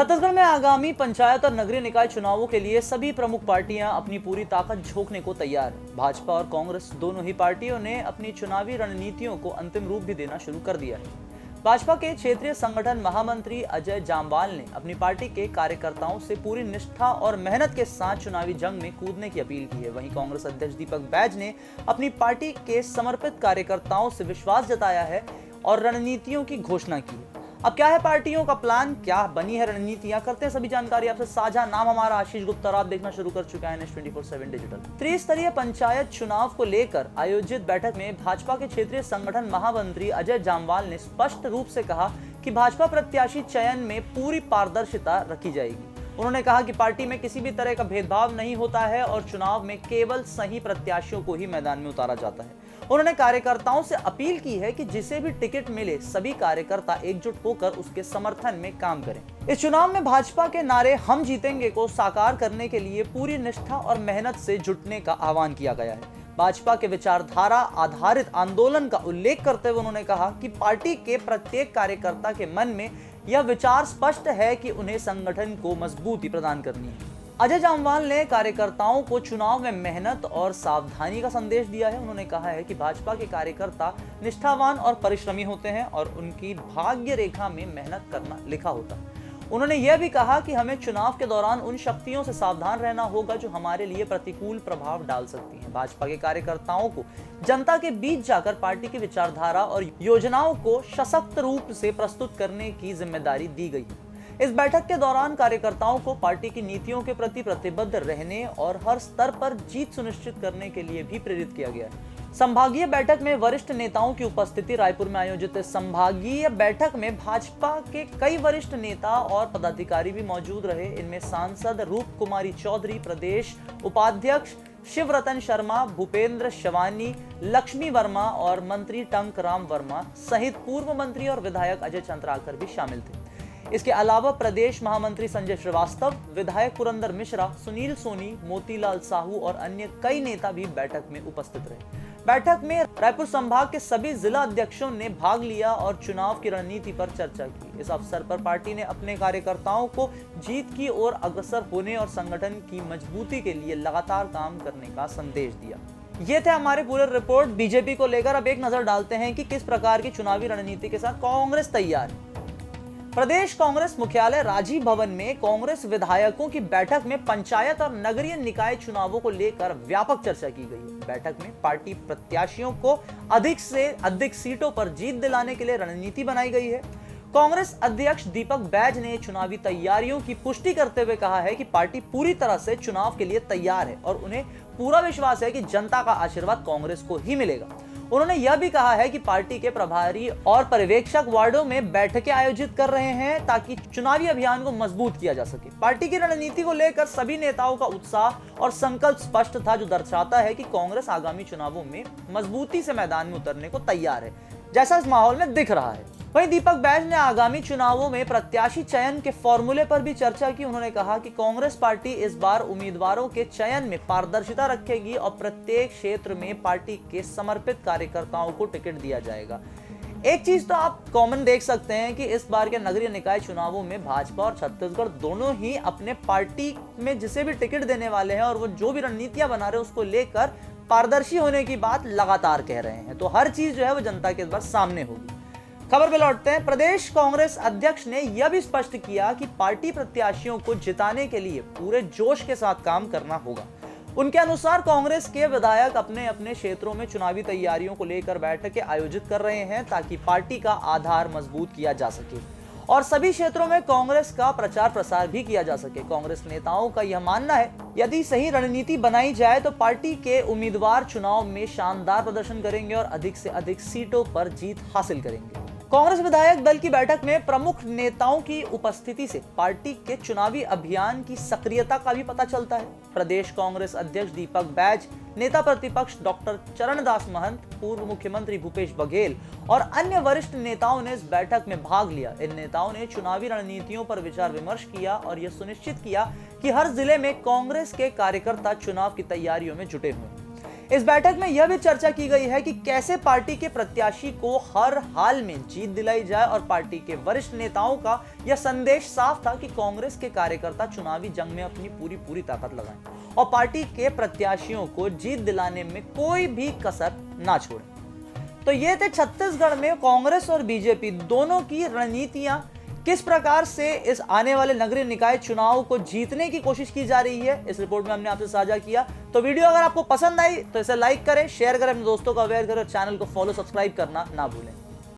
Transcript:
छत्तीसगढ़ में आगामी पंचायत और नगरीय निकाय चुनावों के लिए सभी प्रमुख पार्टियां अपनी पूरी ताकत झोंकने को तैयार हैं। भाजपा और कांग्रेस दोनों ही पार्टियों ने अपनी चुनावी रणनीतियों को अंतिम रूप भी देना शुरू कर दिया है। भाजपा के क्षेत्रीय संगठन महामंत्री अजय जामवाल ने अपनी पार्टी के कार्यकर्ताओं से पूरी निष्ठा और मेहनत के साथ चुनावी जंग में कूदने की अपील की है। वहीं कांग्रेस अध्यक्ष दीपक बैज ने अपनी पार्टी के समर्पित कार्यकर्ताओं से विश्वास जताया है और रणनीतियों की घोषणा की है। अब क्या है पार्टियों का प्लान, क्या बनी है रणनीतियां, करते हैं सभी जानकारी आपसे साझा। नाम हमारा आशीष गुप्ता और आप देखना शुरू कर चुका है NH24/7 डिजिटल। त्रिस्तरीय पंचायत चुनाव को लेकर आयोजित बैठक में भाजपा के क्षेत्रीय संगठन महामंत्री अजय जामवाल ने स्पष्ट रूप से कहा कि भाजपा प्रत्याशी चयन में पूरी पारदर्शिता रखी जाएगी। उन्होंने कहा कि पार्टी में किसी भी तरह का भेदभाव नहीं होता है और चुनाव में केवल सही प्रत्याशियों को ही मैदान में उतारा जाता है। उन्होंने कार्यकर्ताओं से अपील की है कि जिसे भी टिकट मिले सभी कार्यकर्ता एकजुट होकर उसके समर्थन में काम करें। इस चुनाव में भाजपा के नारे हम जीतेंगे को साकार करने के लिए पूरी निष्ठा और मेहनत से जुटने का आह्वान किया गया है। भाजपा के विचारधारा आधारित आंदोलन का उल्लेख करते हुए उन्होंने कहा कि पार्टी के प्रत्येक कार्यकर्ता के मन में यह विचार स्पष्ट है कि उन्हें संगठन को मजबूती प्रदान करनी है। अजय जामवाल ने कार्यकर्ताओं को चुनाव में मेहनत और सावधानी का संदेश दिया है। उन्होंने कहा है कि भाजपा के कार्यकर्ता निष्ठावान और परिश्रमी होते हैं और उनकी भाग्य रेखा में मेहनत करना लिखा होता है। उन्होंने यह भी कहा कि हमें चुनाव के दौरान उन शक्तियों से सावधान रहना होगा जो हमारे लिए प्रतिकूल प्रभाव डाल सकती हैं। भाजपा के कार्यकर्ताओं को जनता के बीच जाकर पार्टी की विचारधारा और योजनाओं को सशक्त रूप से प्रस्तुत करने की जिम्मेदारी दी गई है। इस बैठक के दौरान कार्यकर्ताओं को पार्टी की नीतियों के प्रति प्रतिबद्ध रहने और हर स्तर पर जीत सुनिश्चित करने के लिए भी प्रेरित किया गया है। संभागीय बैठक में वरिष्ठ नेताओं की उपस्थिति। रायपुर में आयोजित संभागीय बैठक में भाजपा के कई वरिष्ठ नेता और पदाधिकारी भी मौजूद रहे। इनमें सांसद रूप कुमारी चौधरी, प्रदेश उपाध्यक्ष शिवरतन शर्मा, भूपेंद्र शवानी, लक्ष्मी वर्मा और मंत्री टंकराम वर्मा सहित पूर्व मंत्री और विधायक अजय चंद्राकर भी शामिल थे। इसके अलावा प्रदेश महामंत्री संजय श्रीवास्तव, विधायक पुरंदर मिश्रा, सुनील सोनी, मोतीलाल साहू और अन्य कई नेता भी बैठक में उपस्थित रहे। बैठक में रायपुर संभाग के सभी जिला अध्यक्षों ने भाग लिया और चुनाव की रणनीति पर चर्चा की। इस अवसर पर पार्टी ने अपने कार्यकर्ताओं को जीत की ओर अग्रसर होने और संगठन की मजबूती के लिए लगातार काम करने का संदेश दिया। ये थे हमारे पूरे रिपोर्ट बीजेपी को लेकर। अब एक नजर डालते हैं कि किस प्रकार की चुनावी रणनीति के साथ कांग्रेस तैयार है। प्रदेश कांग्रेस मुख्यालय राजीव भवन में कांग्रेस विधायकों की बैठक में पंचायत और नगरीय निकाय चुनावों को लेकर व्यापक चर्चा की गई है। बैठक में पार्टी प्रत्याशियों को अधिक से अधिक सीटों पर जीत दिलाने के लिए रणनीति बनाई गई है। कांग्रेस अध्यक्ष दीपक बैज ने चुनावी तैयारियों की पुष्टि करते हुए कहा है कि पार्टी पूरी तरह से चुनाव के लिए तैयार है और उन्हें पूरा विश्वास है कि जनता का आशीर्वाद कांग्रेस को ही मिलेगा। उन्होंने यह भी कहा है कि पार्टी के प्रभारी और पर्यवेक्षक वार्डों में बैठकें आयोजित कर रहे हैं ताकि चुनावी अभियान को मजबूत किया जा सके। पार्टी की रणनीति को लेकर सभी नेताओं का उत्साह और संकल्प स्पष्ट था, जो दर्शाता है कि कांग्रेस आगामी चुनावों में मजबूती से मैदान में उतरने को तैयार है, जैसा इस माहौल में दिख रहा है। वहीं दीपक बैज ने आगामी चुनावों में प्रत्याशी चयन के फॉर्मूले पर भी चर्चा की। उन्होंने कहा कि कांग्रेस पार्टी इस बार उम्मीदवारों के चयन में पारदर्शिता रखेगी और प्रत्येक क्षेत्र में पार्टी के समर्पित कार्यकर्ताओं को टिकट दिया जाएगा। एक चीज तो आप कॉमन देख सकते हैं कि इस बार के नगरीय निकाय चुनावों में भाजपा और छत्तीसगढ़ दोनों ही अपने पार्टी में जिसे भी टिकट देने वाले हैं और वो जो भी रणनीतियां बना रहे हैं उसको लेकर पारदर्शी होने की बात लगातार कह रहे हैं। तो हर चीज जो है वो जनता के इस बार सामने होगी। खबर पे लौटते हैं। प्रदेश कांग्रेस अध्यक्ष ने यह भी स्पष्ट किया कि पार्टी प्रत्याशियों को जिताने के लिए पूरे जोश के साथ काम करना होगा। उनके अनुसार कांग्रेस के विधायक अपने अपने क्षेत्रों में चुनावी तैयारियों को लेकर बैठकें आयोजित कर रहे हैं ताकि पार्टी का आधार मजबूत किया जा सके और सभी क्षेत्रों में कांग्रेस का प्रचार प्रसार भी किया जा सके। कांग्रेस नेताओं का यह मानना है यदि सही रणनीति बनाई जाए तो पार्टी के उम्मीदवार चुनाव में शानदार प्रदर्शन करेंगे और अधिक से अधिक सीटों पर जीत हासिल करेंगे। कांग्रेस विधायक दल की बैठक में प्रमुख नेताओं की उपस्थिति से पार्टी के चुनावी अभियान की सक्रियता का भी पता चलता है। प्रदेश कांग्रेस अध्यक्ष दीपक बैज, नेता प्रतिपक्ष डॉक्टर चरणदास महंत, पूर्व मुख्यमंत्री भूपेश बघेल और अन्य वरिष्ठ नेताओं ने इस बैठक में भाग लिया। इन नेताओं ने चुनावी रणनीतियों पर विचार विमर्श किया और यह सुनिश्चित किया कि हर जिले में कांग्रेस के कार्यकर्ता चुनाव की तैयारियों में जुटे हुए हैं। इस बैठक में यह भी चर्चा की गई है कि कैसे पार्टी के प्रत्याशी को हर हाल में जीत दिलाई जाए और पार्टी के वरिष्ठ नेताओं का यह संदेश साफ था कि कांग्रेस के कार्यकर्ता चुनावी जंग में अपनी पूरी ताकत लगाएं और पार्टी के प्रत्याशियों को जीत दिलाने में कोई भी कसर ना छोड़ें। तो ये थे छत्तीसगढ़ में कांग्रेस और बीजेपी दोनों की रणनीतियां, किस प्रकार से इस आने वाले नगरीय निकाय चुनाव को जीतने की कोशिश की जा रही है। इस रिपोर्ट में हमने आपसे साझा किया। तो वीडियो अगर आपको पसंद आई तो इसे लाइक करें, शेयर करें, अपने दोस्तों को अवेयर करें और चैनल को फॉलो सब्सक्राइब करना ना भूलें।